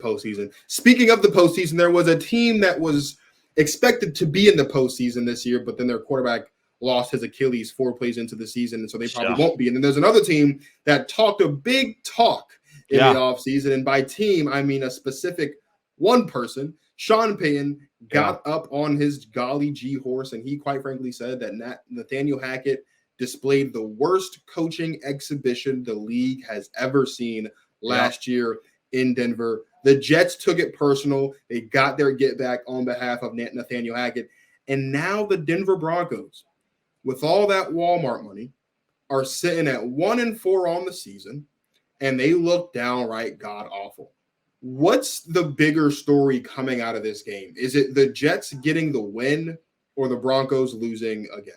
postseason. Speaking of the postseason, there was a team that was expected to be in the postseason this year, but then their quarterback lost his Achilles 4 plays into the season, and so they probably won't be. And then there's another team that talked a big talk in the offseason, and by team, I mean a specific one person. Sean Payton got up on his golly gee horse, and he quite frankly said that Nathaniel Hackett displayed the worst coaching exhibition the league has ever seen last year in Denver. The Jets took it personal. They got their get back on behalf of Nathaniel Hackett. And now the Denver Broncos, with all that Walmart money, are sitting at 1-4 on the season, and they look downright god-awful. What's the bigger story coming out of this game? Is it the Jets getting the win or the Broncos losing again?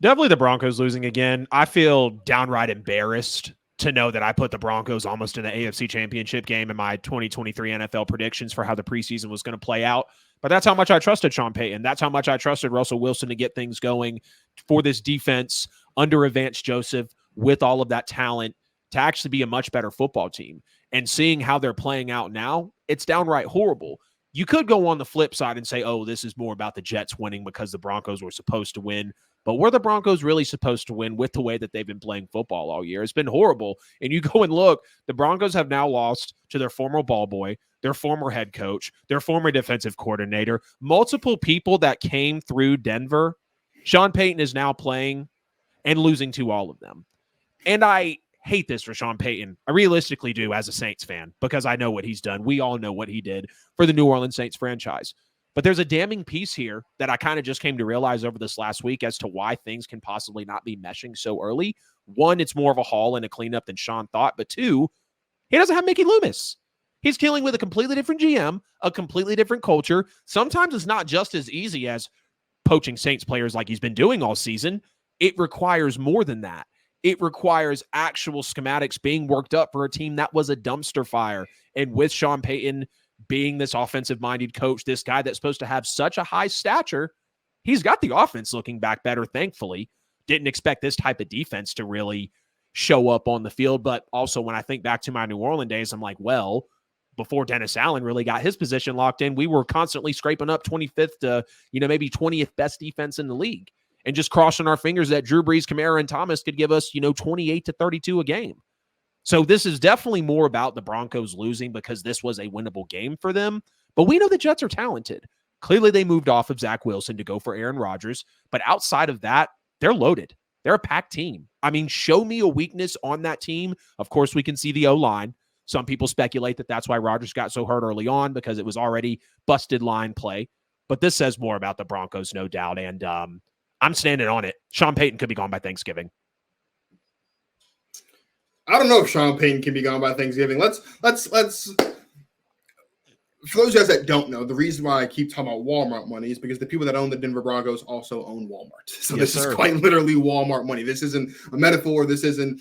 Definitely the Broncos losing again. I feel downright embarrassed to know that I put the Broncos almost in the AFC Championship game in my 2023 NFL predictions for how the preseason was going to play out. But that's how much I trusted Sean Payton. That's how much I trusted Russell Wilson to get things going for this defense under Vance Joseph with all of that talent to actually be a much better football team. And seeing how they're playing out now, it's downright horrible. You could go on the flip side and say, oh, this is more about the Jets winning because the Broncos were supposed to win. But were the Broncos really supposed to win with the way that they've been playing football all year? It's been horrible. And you go and look, the Broncos have now lost to their former ball boy, their former head coach, their former defensive coordinator, multiple people that came through Denver. Sean Payton is now playing and losing to all of them. And I hate this for Sean Payton. I realistically do as a Saints fan because I know what he's done. We all know what he did for the New Orleans Saints franchise. But there's a damning piece here that I kind of just came to realize over this last week as to why things can possibly not be meshing so early. One, it's more of a haul and a cleanup than Sean thought. But two, he doesn't have Mickey Loomis. He's dealing with a completely different GM, a completely different culture. Sometimes it's not just as easy as poaching Saints players like he's been doing all season. It requires more than that. It requires actual schematics being worked up for a team that was a dumpster fire. And with Sean Payton being this offensive-minded coach, this guy that's supposed to have such a high stature, he's got the offense looking back better, thankfully. Didn't expect this type of defense to really show up on the field. But also when I think back to my New Orleans days, I'm like, well, before Dennis Allen really got his position locked in, we were constantly scraping up 25th to, maybe 20th best defense in the league. And just crossing our fingers that Drew Brees, Kamara, and Thomas could give us, 28 to 32 a game. So this is definitely more about the Broncos losing because this was a winnable game for them. But we know the Jets are talented. Clearly, they moved off of Zach Wilson to go for Aaron Rodgers. But outside of that, they're loaded. They're a packed team. I mean, show me a weakness on that team. Of course, we can see the O-line. Some people speculate that that's why Rodgers got so hurt early on because it was already busted line play. But this says more about the Broncos, no doubt. And I'm standing on it. Sean Payton could be gone by Thanksgiving. I don't know if Sean Payton can be gone by Thanksgiving. Let's. For those of you guys that don't know, the reason why I keep talking about Walmart money is because the people that own the Denver Broncos also own Walmart. So yes, this is quite literally Walmart money. This isn't a metaphor. This isn't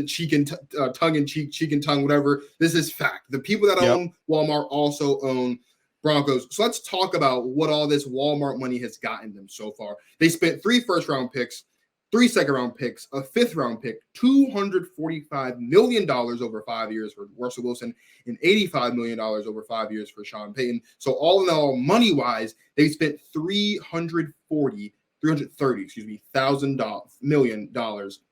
cheek and tongue in cheek, cheek and tongue, whatever. This is fact. The people that own Walmart also own Broncos. So let's talk about what all this Walmart money has gotten them so far. They spent 3 first-round picks, 3 second-round picks, a 5th-round pick, $245 million over 5 years for Russell Wilson, and $85 million over 5 years for Sean Payton. So all in all, money-wise, they spent $330 million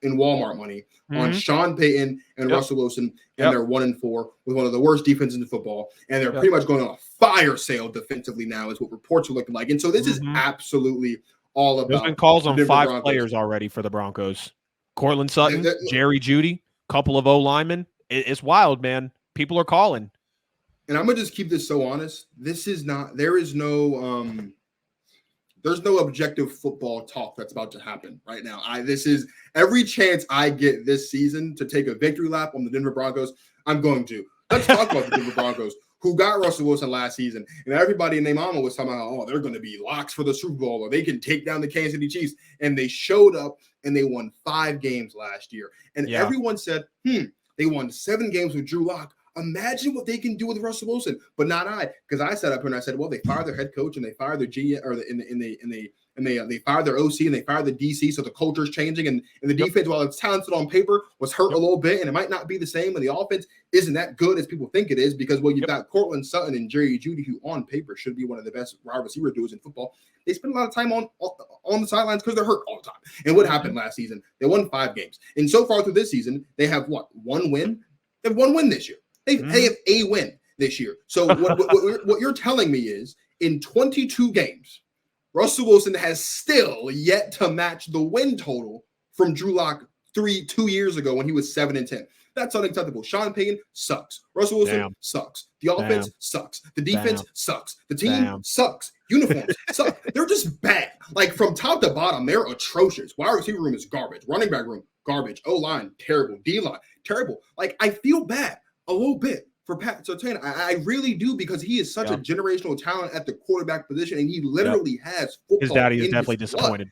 in Walmart money on Sean Payton and Russell Wilson, and they're 1-4 with one of the worst defenses in football, and they're pretty much going on a fire sale defensively now is what reports are looking like. And so this is absolutely all about. There's been calls on 5 players already for the Broncos. Cortland Sutton, Jerry Jeudy, couple of O-linemen. It's wild, man. People are calling. And I'm going to just keep this so honest. This is not – there's no objective football talk that's about to happen right now. This is every chance I get this season to take a victory lap on the Denver Broncos, I'm going to. Let's talk about the Denver Broncos, who got Russell Wilson last season. And everybody and their mama was talking about, they're going to be locks for the Super Bowl, or they can take down the Kansas City Chiefs. And they showed up and they won 5 games last year. And everyone said, they won 7 games with Drew Lock. Imagine what they can do with Russell Wilson, but not I, because I sat up here and I said, well, they fired their head coach and they fired their GM or in and they fired their OC and they fired the DC, so the culture is changing, and the defense, while it's talented on paper, was hurt a little bit, and it might not be the same, and the offense isn't that good as people think it is, because you've got Cortland Sutton and Jerry Jeudy, who on paper should be one of the best wide receiver duos in football. They spend a lot of time on the sidelines because they're hurt all the time. And what happened last season? They won 5 games, and so far through this season, they have one win. They have 1 win this year. They have a win this year. So what you're telling me is, in 22 games, Russell Wilson has still yet to match the win total from Drew Lock 2 years ago when he was 7-10. That's unacceptable. Sean Payton sucks. Russell Wilson sucks. The offense sucks. The defense sucks. The team sucks. Uniforms suck. They're just bad. Like, from top to bottom, they're atrocious. Wide receiver room is garbage. Running back room, garbage. O-line, terrible. D-line, terrible. Like, I feel bad a little bit for Pat Surtain. I really do, because he is such a generational talent at the quarterback position, and he literally has football. His daddy is definitely disappointed.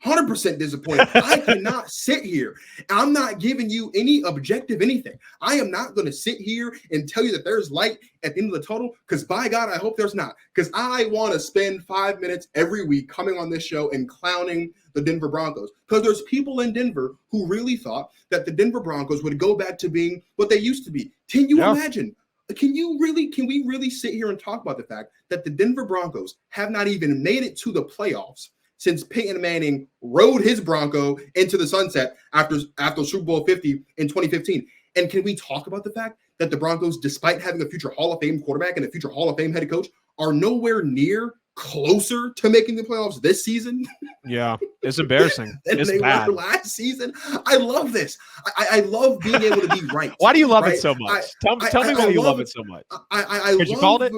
100% disappointed. I cannot sit here. I'm not giving you any objective anything. I am not going to sit here and tell you that there's light at the end of the tunnel, because by God, I hope there's not. Because I want to spend 5 minutes every week coming on this show and clowning the Denver Broncos, because there's people in Denver who really thought that the Denver Broncos would go back to being what they used to be. Can you imagine? Can we really sit here and talk about the fact that the Denver Broncos have not even made it to the playoffs since Peyton Manning rode his Bronco into the sunset after Super Bowl 50 in 2015? And can we talk about the fact that the Broncos, despite having a future Hall of Fame quarterback and a future Hall of Fame head coach, are nowhere near closer to making the playoffs this season? Yeah, it's embarrassing. It's they bad. Were last season. I love this. I love being able to be right. Why do you love it so much? Tell me why you love it so much. Because you called it?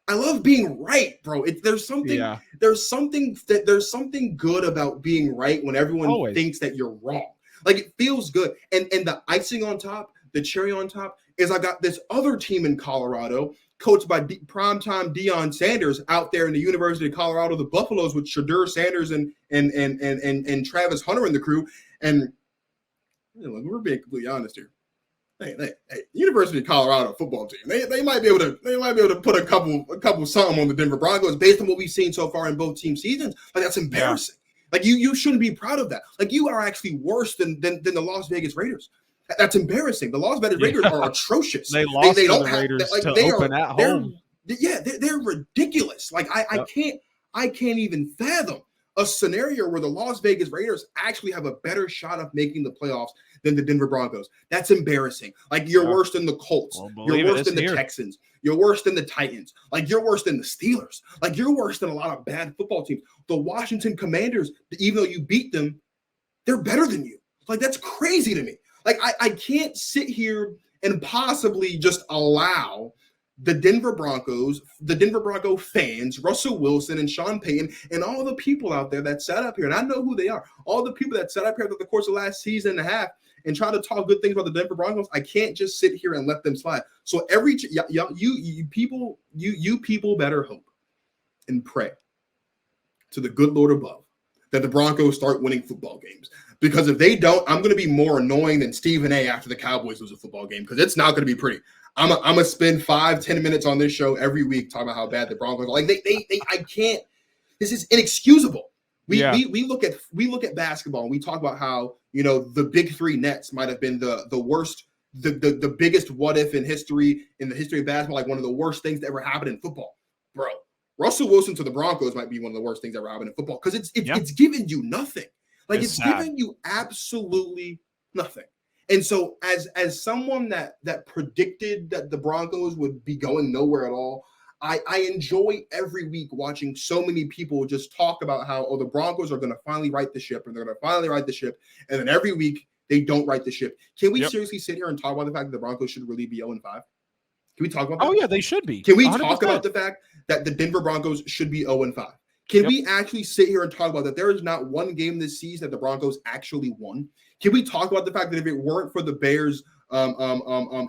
I love being right, bro. There's something good about being right when everyone thinks that you're wrong. Like, it feels good. And the icing on top, the cherry on top, is I got this other team in Colorado, coached by primetime Deion Sanders, out there in the University of Colorado, the Buffaloes, with Shadur Sanders and Travis Hunter in the crew. And we're being completely honest here. Hey, University of Colorado football team. They might be able to put a couple something on the Denver Broncos based on what we've seen so far in both team seasons. Like, that's embarrassing. Like, you shouldn't be proud of that. Like, you are actually worse than the Las Vegas Raiders. That's embarrassing. The Las Vegas Raiders are atrocious. They lost to the Raiders to open at home. They're ridiculous. Like, I can't even fathom a scenario where the Las Vegas Raiders actually have a better shot of making the playoffs than the Denver Broncos. That's embarrassing. Like, you're worse than the Colts. You're worse than the Texans. You're worse than the Titans. Like, you're worse than the Steelers. Like, you're worse than a lot of bad football teams. The Washington Commanders, even though you beat them, they're better than you. Like, that's crazy to me. Like, I can't sit here and possibly just allow the Denver Bronco fans, Russell Wilson and Sean Payton, and all the people out there that sat up here, and I know who they are, all the people that sat up here throughout the course of the last season and a half and try to talk good things about the Denver Broncos. I can't just sit here and let them slide. So you people better hope and pray to the good Lord above that the Broncos start winning football games. Because if they don't, I'm going to be more annoying than Stephen A. after the Cowboys lose a football game, because it's not going to be pretty. I'm going to spend 5-10 minutes on this show every week talking about how bad the Broncos are. Like, I can't. This is inexcusable. We look at basketball and we talk about how, the big three Nets might have been the worst, the biggest what if in the history of basketball, like one of the worst things that ever happened in football. Bro, Russell Wilson to the Broncos might be one of the worst things that ever happened in football, because it's given you nothing. Like, it's giving you absolutely nothing. And so as someone that predicted that the Broncos would be going nowhere at all, I enjoy every week watching so many people just talk about how, the Broncos are going to finally right the ship, and they're going to finally right the ship. And then every week they don't right the ship. Can we seriously sit here and talk about the fact that the Broncos should really be 0-5? Can we talk about that? Oh, yeah, they should be. Can we 100%. talk about the fact that the Denver Broncos should be 0-5? Can we actually sit here and talk about that there is not one game this season that the Broncos actually won? Can we talk about the fact that if it weren't for the Bears'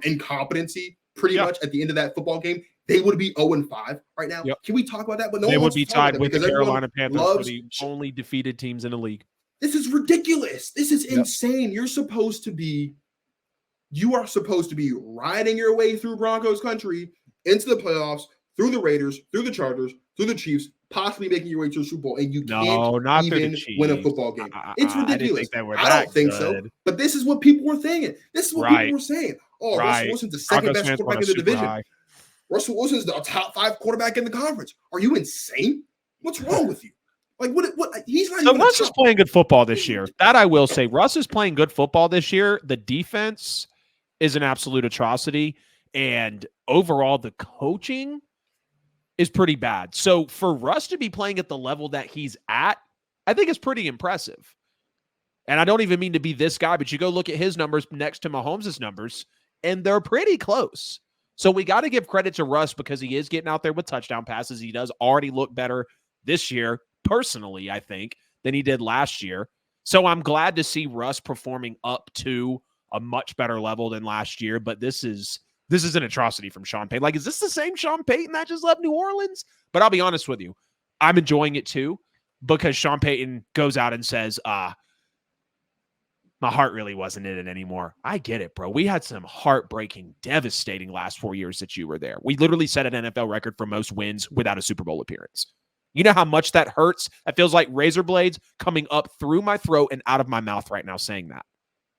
incompetency pretty much at the end of that football game, they would be 0-5 right now? Can we talk about that? But they would be tied with the Carolina Panthers for the only defeated teams in the league. This is ridiculous. This is insane. You are supposed to be riding your way through Broncos country into the playoffs, through the Raiders, through the Chargers, through the Chiefs, possibly making your way to a Super Bowl, and you No, can't not through the even win a Chiefs. football game. It's I didn't ridiculous. think they were I that don't think so. good. But this is what people were saying. This is what people Right. were saying. Oh, Right. Russell Wilson's the second Broncos best fans quarterback want in the a super division. high. Russell Wilson's the top 5 quarterback in the conference. Are you insane? What's wrong with you? Like what? He's not. So even Russ is playing good football this year. That I will say. Russ is playing good football this year. The defense is an absolute atrocity, and overall, the coaching is pretty bad. So for Russ to be playing at the level that he's at, I think it's pretty impressive. And I don't even mean to be this guy, but you go look at his numbers next to Mahomes' numbers, and they're pretty close. So we got to give credit to Russ because he is getting out there with touchdown passes. He does already look better this year, personally, I think, than he did last year. So I'm glad to see Russ performing up to a much better level than last year. But this is an atrocity from Sean Payton. Like, is this the same Sean Payton that just left New Orleans? But I'll be honest with you, I'm enjoying it too because Sean Payton goes out and says, my heart really wasn't in it anymore. I get it, bro. We had some heartbreaking, devastating last 4 years that you were there. We literally set an NFL record for most wins without a Super Bowl appearance. You know how much that hurts? That feels like razor blades coming up through my throat and out of my mouth right now saying that.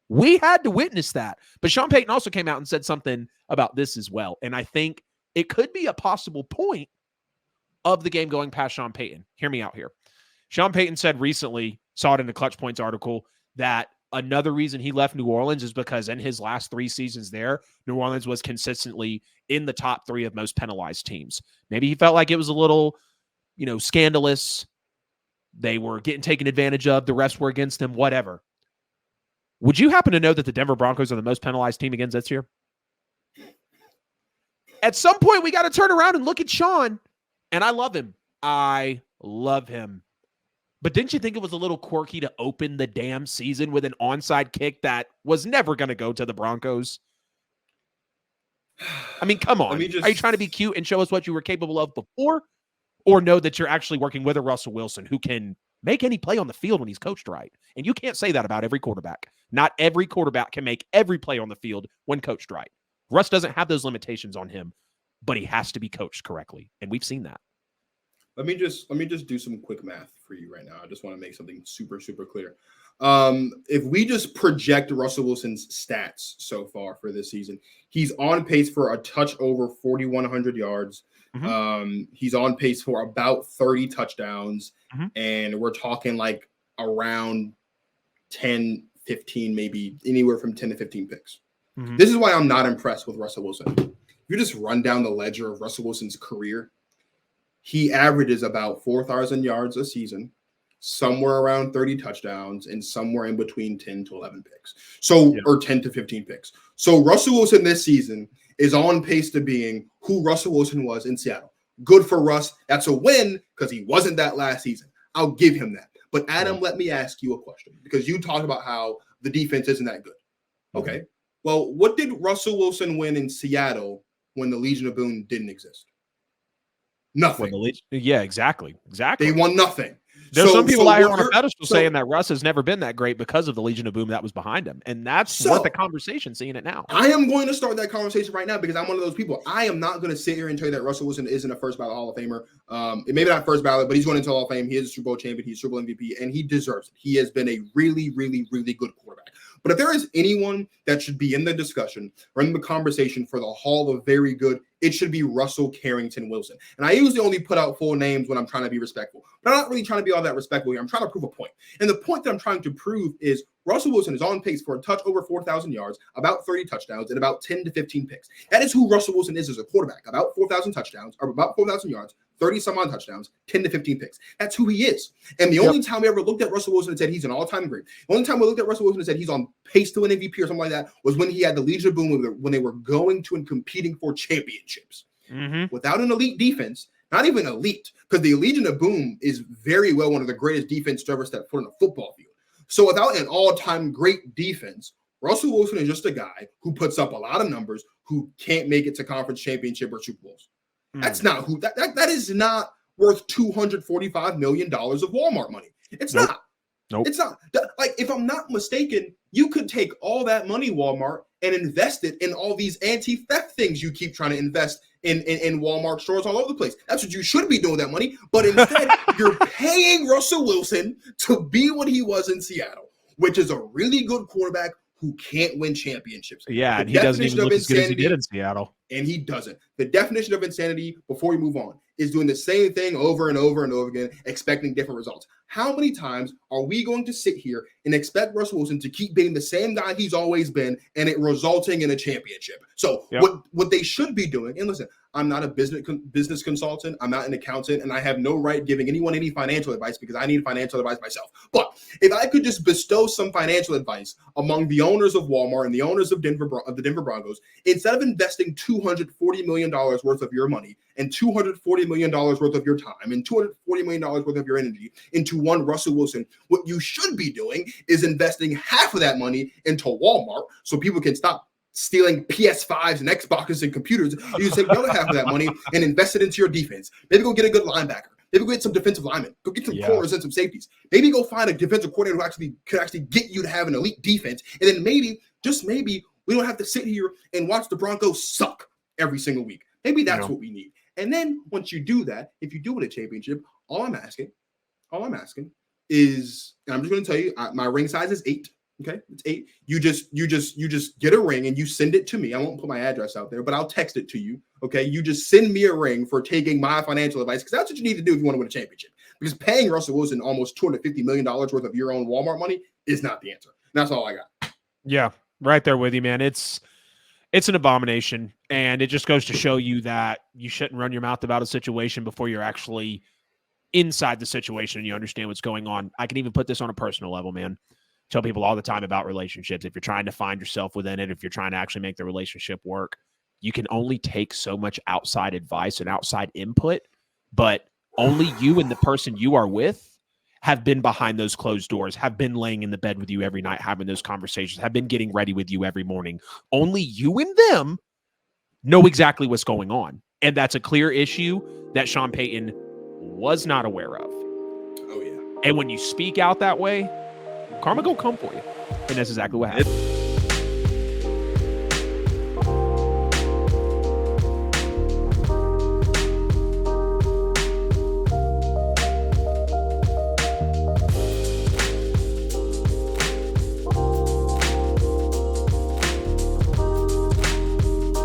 We had to witness that. But Sean Payton also came out and said something about this as well. And I think it could be a possible point of the game going past Sean Payton. Hear me out here. Sean Payton said recently, saw it in the Clutch Points article, that another reason he left New Orleans is because in his last 3 seasons there, New Orleans was consistently in the top 3 of most penalized teams. Maybe he felt like it was a little, scandalous. They were getting taken advantage of. The refs were against them, whatever. Would you happen to know that the Denver Broncos are the most penalized team against this year? At some point, we got to turn around and look at Sean. And I love him. I love him. But didn't you think it was a little quirky to open the damn season with an onside kick that was never going to go to the Broncos? I mean, come on. Are you trying to be cute and show us what you were capable of before? Or know that you're actually working with a Russell Wilson who can make any play on the field when he's coached right? And you can't say that about every quarterback. Not every quarterback can make every play on the field when coached right. Russ doesn't have those limitations on him, but he has to be coached correctly. And we've seen that. Let me just do some quick math for you right now. I just want to make something super, super clear. If we just project Russell Wilson's stats so far for this season, he's on pace for a touch over 4,100 yards. Mm-hmm. He's on pace for about 30 touchdowns. Mm-hmm. And we're talking like around 10, 15, maybe anywhere from 10 to 15 picks. Mm-hmm. This is why I'm not impressed with Russell Wilson. If you just run down the ledger of Russell Wilson's career, he averages about 4,000 yards a season, somewhere around 30 touchdowns, and somewhere in between 10 to 11 picks. Or 10 to 15 picks. So Russell Wilson this season is on pace to being who Russell Wilson was in Seattle. Good for Russ. That's a win because he wasn't that last season. I'll give him that. But Adam, let me ask you a question because you talked about how the defense isn't that good. Okay. Well, what did Russell Wilson win in Seattle when the Legion of Boom didn't exist? Nothing. Yeah, exactly. They won nothing. There's some people out here on a pedestal saying that Russ has never been that great because of the Legion of Boom that was behind him. And that's worth the conversation, seeing it now. I am going to start that conversation right now because I'm one of those people. I am not going to sit here and tell you that Russell Wilson isn't a first ballot Hall of Famer. Maybe not first ballot, but he's going into Hall of Fame. He is a Super Bowl champion. He's Super Bowl MVP, and he deserves it. He has been a really, really, really good quarterback. But if there is anyone that should be in the discussion or in the conversation for the Hall of Very Good, it should be Russell Carrington Wilson. And I usually only put out full names when I'm trying to be respectful. But I'm not really trying to be all that respectful here. I'm trying to prove a point. And the point that I'm trying to prove is Russell Wilson is on pace for a touch over 4,000 yards, about 30 touchdowns, and about 10 to 15 picks. That is who Russell Wilson is as a quarterback. About 4,000 touchdowns, or about 4,000 yards, 30 some odd touchdowns, 10 to 15 picks. That's who he is. And the only time we ever looked at Russell Wilson and said he's an all-time great, the only time we looked at Russell Wilson and said he's on pace to an MVP or something like that was when he had the Legion of Boom when they were going to and competing for championships. Mm-hmm. Without an elite defense, not even elite, because the Legion of Boom is very well one of the greatest defense to ever step foot on a football field. So without an all-time great defense, Russell Wilson is just a guy who puts up a lot of numbers who can't make it to conference championship or Super Bowls. That's not who that is not worth $245 million of Walmart money. It's not. It's not. Like, if I'm not mistaken, You could take all that money, Walmart, and invest it in all these anti-theft things you keep trying to invest in Walmart stores all over the place. That's what you should be doing with that money. But instead, you're paying Russell Wilson to be what he was in Seattle, which is a really good quarterback who can't win championships. Yeah, and he doesn't even look as good as he did in Seattle. And he doesn't. The definition of insanity, before we move on, is doing the same thing over and over and over again, expecting different results. How many times are we going to sit here and expect Russell Wilson to keep being the same guy he's always been and it resulting in a championship? So what they should be doing, and listen, I'm not a business consultant, I'm not an accountant, and I have no right giving anyone any financial advice because I need financial advice myself. But if I could just bestow some financial advice among the owners of Walmart and the owners of the Denver Broncos, instead of investing $240 million worth of your money and $240 million worth of your time and $240 million worth of your energy into one Russell Wilson, what you should be doing is investing half of that money into Walmart so people can stop stealing PS5s and Xboxes and computers. You take the other half of that money and invest it into your defense. Maybe go get a good linebacker. Maybe go get some defensive linemen. Go get some corners and some safeties. Maybe go find a defensive coordinator who could actually get you to have an elite defense. And then maybe, just maybe, we don't have to sit here and watch the Broncos suck every single week. Maybe that's what we need. And then once you do that, if you do win a championship, all I'm asking is, and I'm just going to tell you, my ring size is 8. Okay, it's 8. You just get a ring and you send it to me. I won't put my address out there, but I'll text it to you. Okay, you just send me a ring for taking my financial advice because that's what you need to do if you want to win a championship. Because paying Russell Wilson almost $250 million worth of your own Walmart money is not the answer. And that's all I got. Yeah, right there with you, man. It's an abomination, and it just goes to show you that you shouldn't run your mouth about a situation before you're actually inside the situation and you understand what's going on. I can even put this on a personal level, man. Tell people all the time about relationships. If you're trying to find yourself within it, if you're trying to actually make the relationship work, you can only take so much outside advice and outside input, but only you and the person you are with have been behind those closed doors, have been laying in the bed with you every night, having those conversations, have been getting ready with you every morning. Only you and them know exactly what's going on. And that's a clear issue that Sean Payton was not aware of. Oh, yeah. And when you speak out that way, karma gonna come for you. And that's exactly what happened.